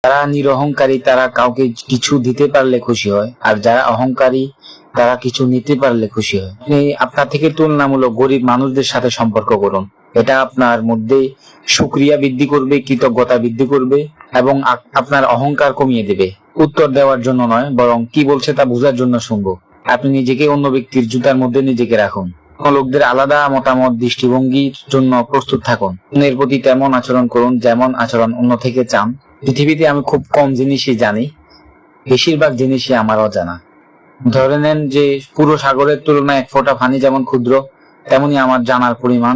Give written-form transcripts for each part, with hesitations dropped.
যারা নিরহংকারী তারা কাউকে কিছু দিতে পারলে খুশি হয়, আর যারা অহংকারী তারা কিছু নিতে পারলে খুশি হয়। আপনি আপনার থেকে তুলনামূলক গরিব মানুষদের সাথে সম্পর্ক করুন, এটা আপনার মধ্যে শুকরিয়া বৃদ্ধি করবে, কৃতজ্ঞতা বৃদ্ধি করবে এবং আপনার অহংকার কমিয়ে দেবে। উত্তর দেওয়ার জন্য নয়, বরং কি বলছে তা বোঝার জন্য শুনবো। আপনি নিজেকে অন্য ব্যক্তির জুতার মধ্যে নিজেকে রাখুন। লোকদের আলাদা মতামত দৃষ্টিভঙ্গির জন্য প্রস্তুত থাকুন। অন্যের প্রতি তেমন আচরণ করুন যেমন আচরণ অন্য থেকে চান। পৃথিবীতে আমি খুব কম জিনিসই জানি, বেশিরভাগ জিনিসই আমার অজানা। ধরে নেন যে পুরো সাগরের তুলনায় এক ফোঁটা পানি যেমন ক্ষুদ্র, তেমনি আমার জানার পরিমাণ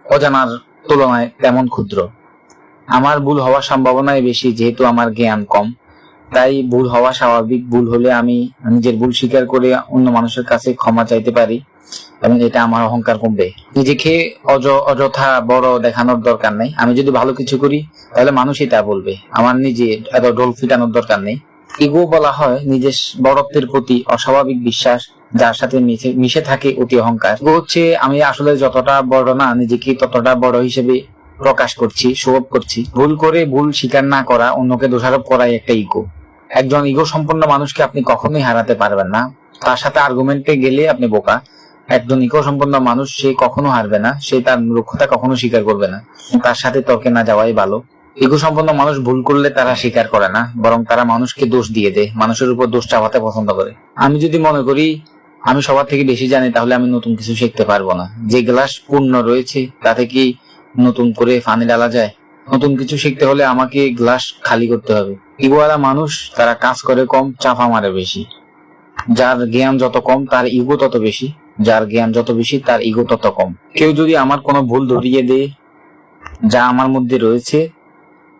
অজানার তুলনায় তেমন ক্ষুদ্র। আমার ভুল হওয়ার সম্ভাবনাই বেশি, যেহেতু আমার জ্ঞান কম, তাই ভুল হওয়া স্বাভাবিক। ভুল হলে আমি নিজের ভুল স্বীকার করে অন্য মানুষের কাছে ক্ষমা চাইতে পারি এবং এটা আমার অহংকার কমবে। নিজেকে অযথা বড় দেখানোর দরকার নেই। আমি যদি ভালো কিছু করি তাহলে মানুষই তা বলবে, আমার নিজে এত ঢোল ফিটানোর দরকার নেই। ইগো বলা হয় নিজের বড়ত্বের প্রতি অস্বাভাবিক বিশ্বাস, যার সাথে মিশে থাকে অতি অহংকার। ইগো হচ্ছে আমি আসলে যতটা বড় না, নিজেকে ততটা বড় হিসেবে প্রকাশ করছি, শো অফ করছি। ভুল করে ভুল স্বীকার না করা, অন্যকে দোষারোপ করাই একটা ইগো। একজন ইগো সম্পন্ন মানুষকে আপনি কখনোই হারাতে পারবেন না। তার সাথে আর্গুমেন্টে গেলে আপনি বোকা। একজন ইগো সম্পন্ন মানুষ সে কখনো হারবে না, সে তার মূর্খতা কখনো স্বীকার করবে না। তার সাথে তর্কে না যাওয়াই ভালো। ইগো সম্পন্ন মানুষ ভুল করলে তারা স্বীকার করে না, বরং তারা মানুষকে দোষ দিয়ে দেয়, মানুষের উপর দোষ চাপাতে পছন্দ করে। আমি যদি মনে করি আমি সবার থেকে বেশি জানি, তাহলে আমি নতুন কিছু শিখতে পারবো না। যে গ্লাস পূর্ণ রয়েছে তাতে কি নতুন করে পানি ঢালা যায়? নতুন কিছু শিখতে হলে আমাকে গ্লাস খালি করতে হবে। ইগোওয়ালা মানুষ তারা কাজ করে কম, চাপা মারে বেশি। যার জ্ঞান যত কম তার ইগো তত বেশি, যার জ্ঞান যত বেশি তার ইগো তত কম। কেউ যদি আমার কোনো ভুল ধরিয়ে দেয় যা আমার মধ্যে রয়েছে,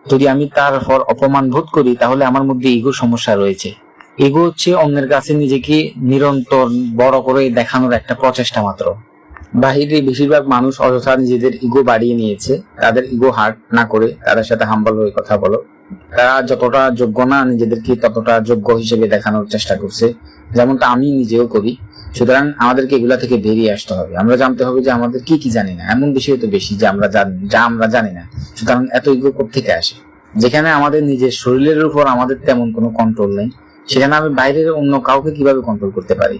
যদি আমি তার পর অপমান বোধ করি, তাহলে আমার মধ্যে ইগো সমস্যা রয়েছে। ইগো হচ্ছে অন্যের কাছে নিজেকে নিরন্তর বড় করে দেখানোর একটা প্রচেষ্টা মাত্র। বাহিরে বেশিরভাগ মানুষ অযথা নিজেদের ইগো বাড়িয়ে নিয়েছে। তাদের ইগো হার্ট না করে তাদের সাথে হাম্বল হয়ে কথা বলো। তারা যতটা যোগ্য না, নিজেদেরকে ততটা যোগ্য হিসেবে দেখানোর চেষ্টা করছে, যেমনটা আমি নিজেও করি। সুতরাং আমাদেরকে এগুলা থেকে বেরিয়ে আসতে হবে। আমরা জানতে হবে যে আমাদের কি কি জানি না। এমন বিষয় তো বেশি যা আমরা জানি না। সুতরাং এত ইগো থেকে আসে। যেখানে আমাদের নিজের শরীরের উপর আমাদের তেমন কোনো কন্ট্রোল নেই, সেখানে আমি বাইরের অন্য কাউকে কিভাবে কন্ট্রোল করতে পারি?